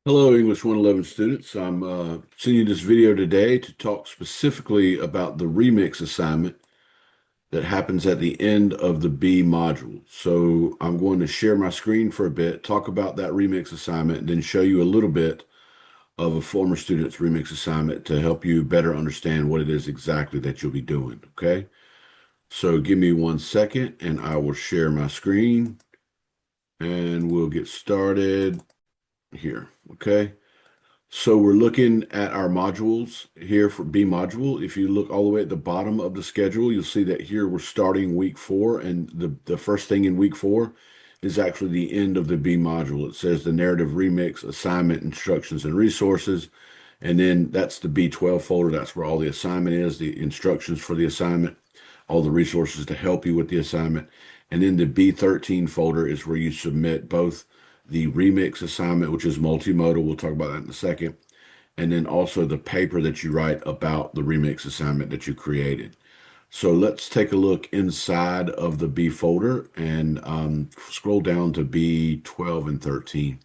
Hello, English 111 students. I'm sending you this video today to talk specifically about the remix assignment that happens at the end of the B module. So I'm going to share my screen for a bit, talk about that remix assignment, and then show you a little bit of a former student's remix assignment to help you better understand what it is exactly that you'll be doing. Okay. So give me 1 second and I will share my screen and we'll get started here. Okay. So we're looking at our modules here for B module. If you look all the way at the bottom of the schedule, you'll see that here we're starting week 4, and the first thing in week 4 is actually the end of the B module. It says the narrative remix, assignment, instructions, and resources. And then that's the B12 folder. That's where all the assignment is, the instructions for the assignment, all the resources to help you with the assignment. And then the B13 folder is where you submit both the remix assignment, which is multimodal. We'll talk about that in a second. And then also the paper that you write about the remix assignment that you created. So let's take a look inside of the B folder and scroll down to B12 and 13.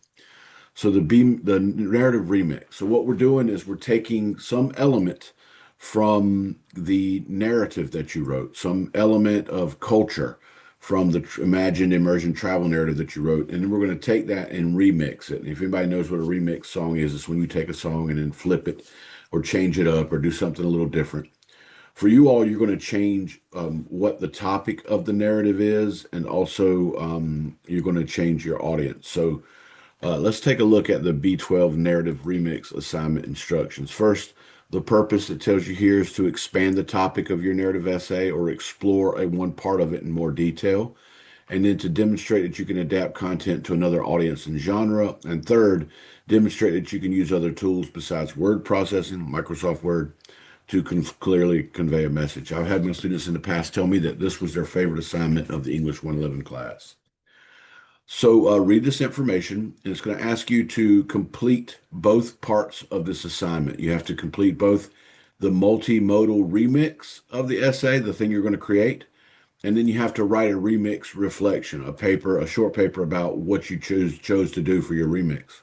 So the narrative remix. So what we're doing is we're taking some element from the narrative that you wrote, some element of culture from the imagined immersion travel narrative that you wrote, and then we're going to take that and remix it. And if anybody knows what a remix song is, it's when you take a song and then flip it or change it up or do something a little different. For you all, you're going to change what the topic of the narrative is, and also you're going to change your audience. So let's take a look at the B12 narrative remix assignment instructions. First, the purpose it tells you here is to expand the topic of your narrative essay or explore one part of it in more detail. And then to demonstrate that you can adapt content to another audience and genre. And third, demonstrate that you can use other tools besides word processing, Microsoft Word, to clearly convey a message. I've had my students in the past tell me that this was their favorite assignment of the English 111 class. So read this information, and it's going to ask you to complete both parts of this assignment. You have to complete both the multimodal remix of the essay, the thing you're going to create, and then you have to write a remix reflection, a paper, a short paper about what you chose to do for your remix.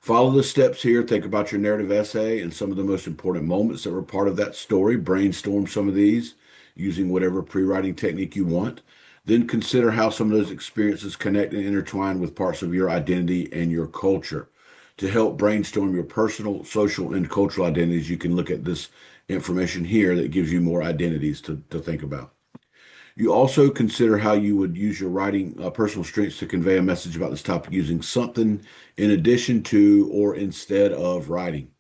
Follow the steps here. Think about your narrative essay and some of the most important moments that were part of that story. Brainstorm some of these using whatever pre-writing technique you want. Then consider how some of those experiences connect and intertwine with parts of your identity and your culture. To help brainstorm your personal, social, and cultural identities, you can look at this information here that gives you more identities to think about. You also consider how you would use your writing personal strengths to convey a message about this topic using something in addition to or instead of writing.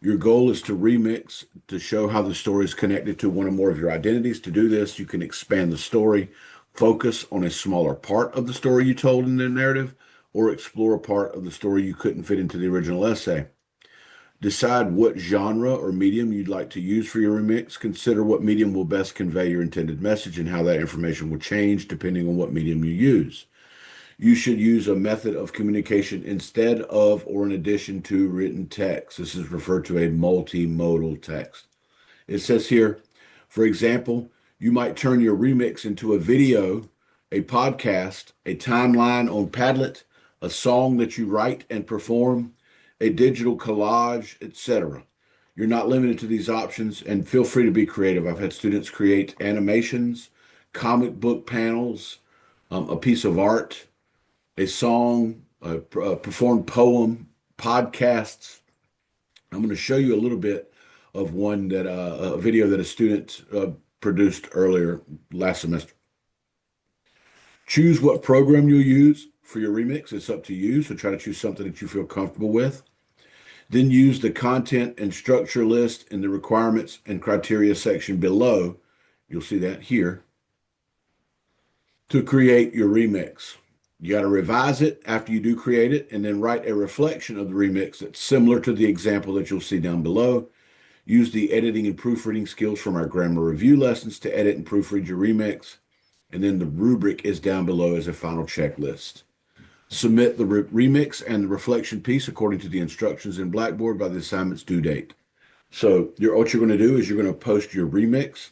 Your goal is to remix to show how the story is connected to one or more of your identities. To do this, you can expand the story, focus on a smaller part of the story you told in the narrative, or explore a part of the story you couldn't fit into the original essay. Decide what genre or medium you'd like to use for your remix. Consider what medium will best convey your intended message and how that information will change depending on what medium you use. You should use a method of communication instead of or in addition to written text. This is referred to a multimodal text. It says here, for example, you might turn your remix into a video, a podcast, a timeline on Padlet, a song that you write and perform, a digital collage, etc. You're not limited to these options, and feel free to be creative. I've had students create animations, comic book panels, a piece of art, a song, a performed poem, podcasts. I'm going to show you a little bit of one that a video that a student produced earlier last semester. Choose what program you'll use for your remix. It's up to you, so try to choose something that you feel comfortable with. Then use the content and structure list in the requirements and criteria section below. You'll see that here to create your remix. You got to revise it after you do create it and then write a reflection of the remix that's similar to the example that you'll see down below. Use the editing and proofreading skills from our grammar review lessons to edit and proofread your remix. And then the rubric is down below as a final checklist. Submit the remix and the reflection piece according to the instructions in Blackboard by the assignment's due date. So what you're going to do is you're going to post your remix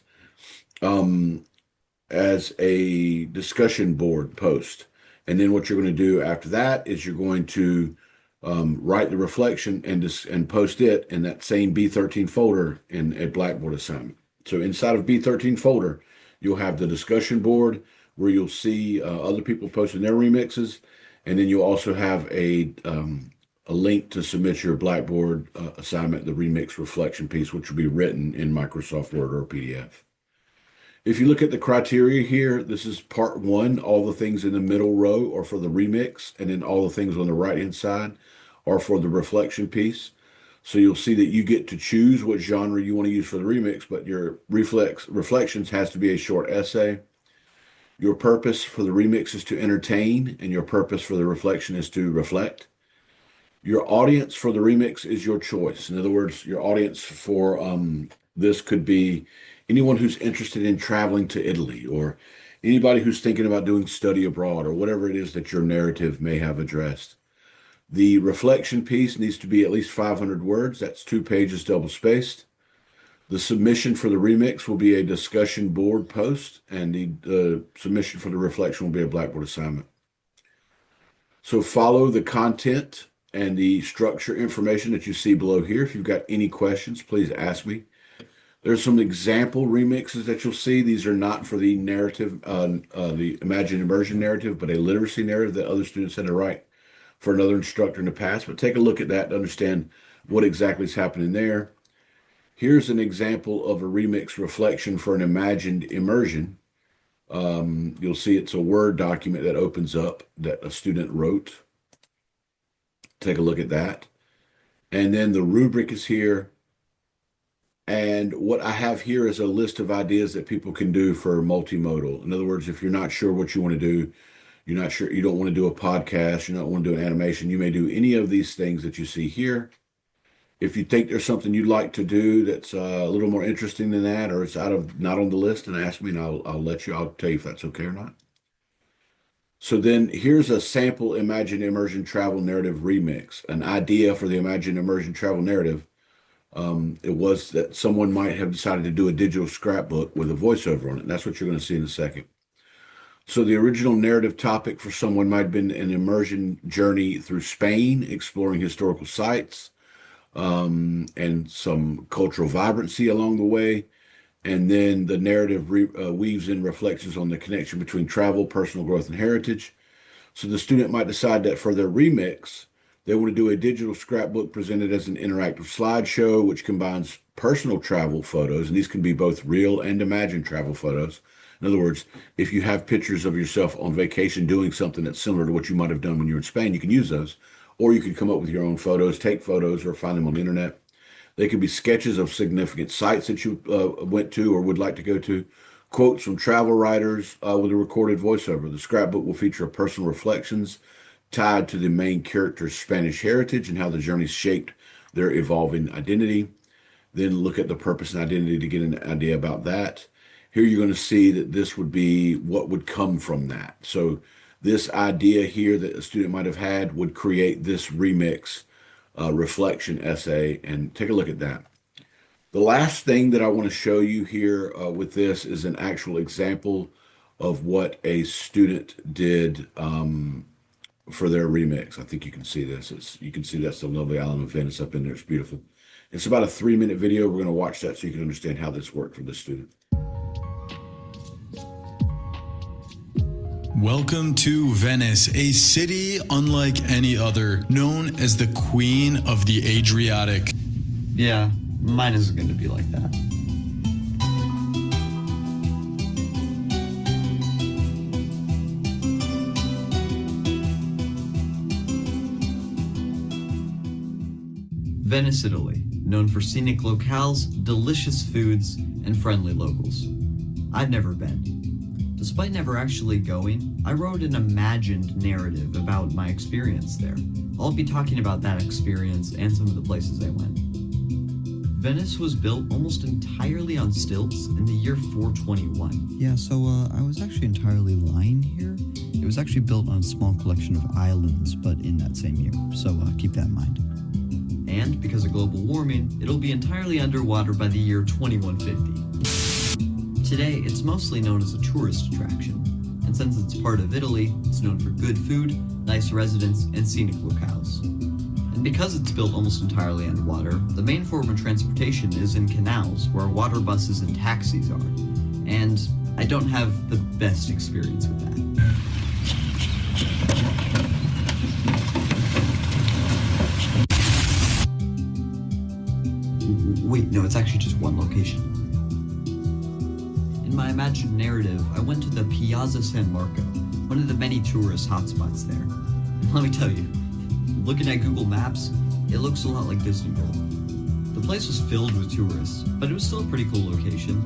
as a discussion board post. And then what you're going to do after that is you're going to write the reflection and post it in that same B13 folder in a Blackboard assignment. So inside of B13 folder, you'll have the discussion board where you'll see other people posting their remixes, and then you'll also have a link to submit your Blackboard assignment, the remix reflection piece, which will be written in Microsoft Word or PDF. If you look at the criteria here, this is part one. All the things in the middle row are for the remix, and then all the things on the right-hand side are for the reflection piece. So you'll see that you get to choose what genre you want to use for the remix, but your reflections has to be a short essay. Your purpose for the remix is to entertain, and your purpose for the reflection is to reflect. Your audience for the remix is your choice. In other words, your audience for this could be anyone who's interested in traveling to Italy, or anybody who's thinking about doing study abroad, or whatever it is that your narrative may have addressed. The reflection piece needs to be at least 500 words. That's 2 pages double spaced. The submission for the remix will be a discussion board post, and the submission for the reflection will be a Blackboard assignment. So follow the content and the structure information that you see below here. If you've got any questions, please ask me. There's some example remixes that you'll see. These are not for the narrative, the Imagine Immersion narrative, but a literacy narrative that other students had to write for another instructor in the past. But take a look at that to understand what exactly is happening there. Here's an example of a remix reflection for an imagined immersion. You'll see it's a Word document that opens up that a student wrote. Take a look at that. And then the rubric is here. And what I have here is a list of ideas that people can do for multimodal. In other words, if you're not sure what you want to do, you're not sure, you don't want to do a podcast, you don't want to do an animation, you may do any of these things that you see here. If you think there's something you'd like to do that's a little more interesting than that, or it's not on the list, and ask me, and I'll tell you if that's okay or not. So then here's a sample Imagine Immersion Travel Narrative remix, an idea for the Imagine Immersion Travel Narrative. It was that someone might have decided to do a digital scrapbook with a voiceover on it. And that's what you're going to see in a second. So the original narrative topic for someone might have been an immersion journey through Spain, exploring historical sites, and some cultural vibrancy along the way. And then the narrative weaves in reflections on the connection between travel, personal growth, and heritage. So the student might decide that for their remix, they want to do a digital scrapbook presented as an interactive slideshow, which combines personal travel photos, and these can be both real and imagined travel photos. In other words, if you have pictures of yourself on vacation doing something that's similar to what you might have done when you were in Spain, you can use those. Or you can come up with your own photos, take photos, or find them on the internet. They could be sketches of significant sites that you went to or would like to go to, quotes from travel writers with a recorded voiceover. The scrapbook will feature personal reflections tied to the main character's Spanish heritage and how the journey shaped their evolving identity. Then look at the purpose and identity to get an idea about that. Here you're going to see that this would be what would come from that. So this idea here that a student might have had would create this remix reflection essay, and take a look at that. The last thing that I want to show you here with this is an actual example of what a student did for their remix. I think you can see this. You can see that's the lovely island of Venice up in there. It's beautiful. It's about a 3-minute video. We're going to watch that so you can understand how this worked for the student. Welcome to Venice, a city unlike any other, known as the Queen of the Adriatic. Yeah, mine isn't going to be like that. Venice, Italy, known for scenic locales, delicious foods, and friendly locals. I've never been. Despite never actually going, I wrote an imagined narrative about my experience there. I'll be talking about that experience and some of the places I went. Venice was built almost entirely on stilts in the year 421. Yeah, so I was actually entirely lying here. It was actually built on a small collection of islands, but in that same year, so keep that in mind. And because of global warming, it'll be entirely underwater by the year 2150. Today, it's mostly known as a tourist attraction, and since it's part of Italy, it's known for good food, nice residents, and scenic locales. And because it's built almost entirely underwater, the main form of transportation is in canals, where water buses and taxis are. And I don't have the best experience with that. Wait, no, it's actually just one location. In my imagined narrative, I went to the Piazza San Marco, one of the many tourist hotspots there. And let me tell you, looking at Google Maps, it looks a lot like Disney World. The place was filled with tourists, but it was still a pretty cool location.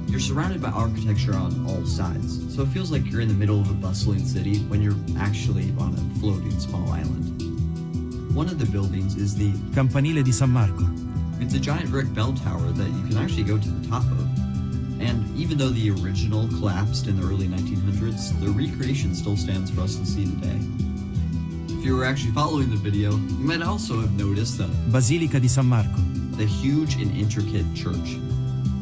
You're surrounded by architecture on all sides, so it feels like you're in the middle of a bustling city when you're actually on a floating small island. One of the buildings is the Campanile di San Marco. It's a giant brick bell tower that you can actually go to the top of. And even though the original collapsed in the early 1900s, the recreation still stands for us to see today. If you were actually following the video, you might also have noticed Basilica di San Marco. the huge and intricate church.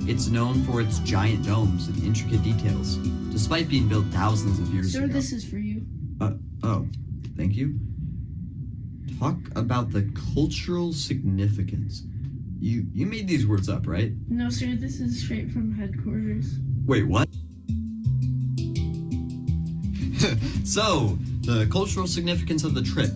It's known for its giant domes and intricate details, despite being built thousands of years Sir, ago. this is for you. Oh, thank you. Talk about the cultural significance. You made these words up, right? No, sir, this is straight from headquarters. Wait, what? So, the cultural significance of the trip.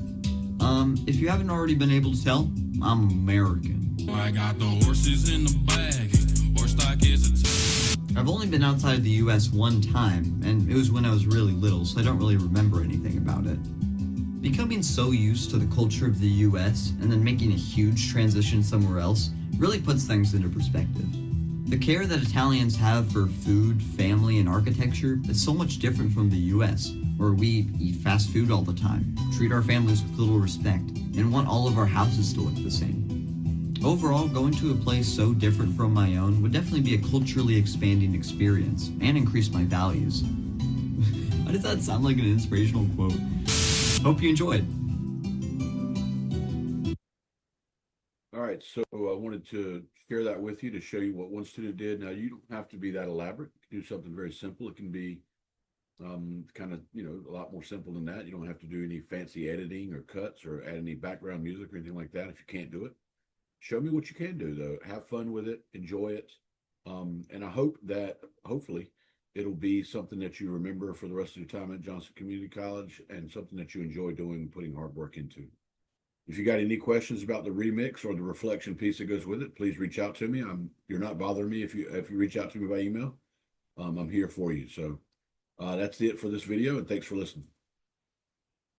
If you haven't already been able to tell, I'm American. I got the horses in the bag. Horse stock is I've only been outside of the US one time, and it was when I was really little, so I don't really remember anything about it. Becoming so used to the culture of the US and then making a huge transition somewhere else really puts things into perspective. The care that Italians have for food, family, and architecture is so much different from the US, where we eat fast food all the time, treat our families with little respect, and want all of our houses to look the same. Overall, going to a place so different from my own would definitely be a culturally expanding experience and increase my values. Why does that sound like an inspirational quote? Hope you enjoyed. All right, so I wanted to share that with you to show you what one student did. Now, you don't have to be that elaborate. You can do something very simple. It can be kind of, a lot more simple than that. You don't have to do any fancy editing or cuts or add any background music or anything like that if you can't do it. Show me what you can do, though. Have fun with it. Enjoy it. And I hope that, hopefully, it'll be something that you remember for the rest of your time at Johnson Community College and something that you enjoy doing and putting hard work into. If you got any questions about the remix or the reflection piece that goes with it, please reach out to me. You're not bothering me if you reach out to me by email. I'm here for you. So that's it for this video, and thanks for listening.